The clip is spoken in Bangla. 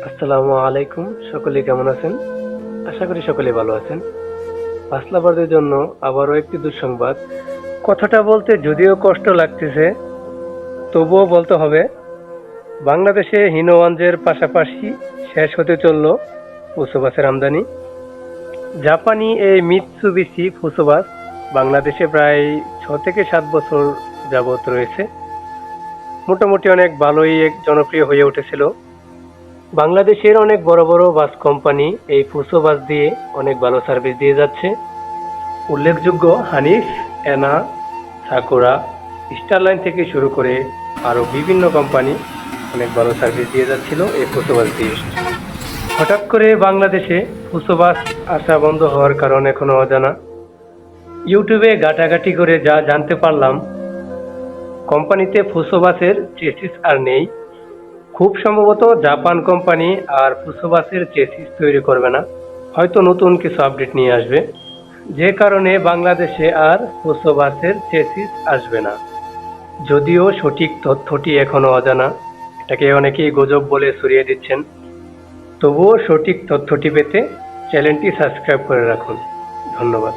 আসসালামু আলাইকুম। সকলে কেমন আছেন? আশা করি সকলে ভালো আছেন। বাস লাভারদের জন্য আবারও একটি দুঃসংবাদ। কথাটা বলতে যদিও কষ্ট লাগতেছে, তবুও বলতে হবে। বাংলাদেশে হিনোয়ানজের পাশাপাশি শেষ হতে চলল ফুসো বাসের আমদানি। জাপানি এই মিৎসুবিশি ফুসো বাস বাংলাদেশে প্রায় 6 থেকে 7 বছর যাবৎ রয়েছে। মোটামুটি অনেক ভালোই জনপ্রিয় হয়ে উঠেছিল। বাংলাদেশের অনেক বড় বড় বাস কোম্পানি এই ফুসো বাস দিয়ে অনেক ভালো সার্ভিস দিয়ে যাচ্ছে। উল্লেখযোগ্য হানিফ, এনা, সাকুরা, স্টারলাইন থেকে শুরু করে আরো বিভিন্ন কোম্পানি অনেক ভালো সার্ভিস দিয়ে যাচ্ছিল এই ফুসো বাস দিয়ে। হঠাৎ করে বাংলাদেশে ফুসো বাস আসা বন্ধ হওয়ার কারণ এখনো অজানা। ইউটিউবে ঘাটাঘাটি করে যা জানতে পারলাম, কোম্পানিতে ফুসো বাসের চেসিস আর নেই। খুব সম্ভবত জাপান কোম্পানি আর ফুসো বাসের চেসিস তৈরি করবে না, হয়তো নতুন কিছু আপডেট নিয়ে আসবে, যে কারণে বাংলাদেশে আর ফুসো বাসের চেসিস আসবে না। যদিও সঠিক তথ্যটি এখনো অজানা, এটাকে অনেকেই গুজব বলে ছড়িয়ে দিচ্ছেন। তবুও সঠিক তথ্যটি পেতে চ্যানেলটি সাবস্ক্রাইব করে রাখুন। ধন্যবাদ।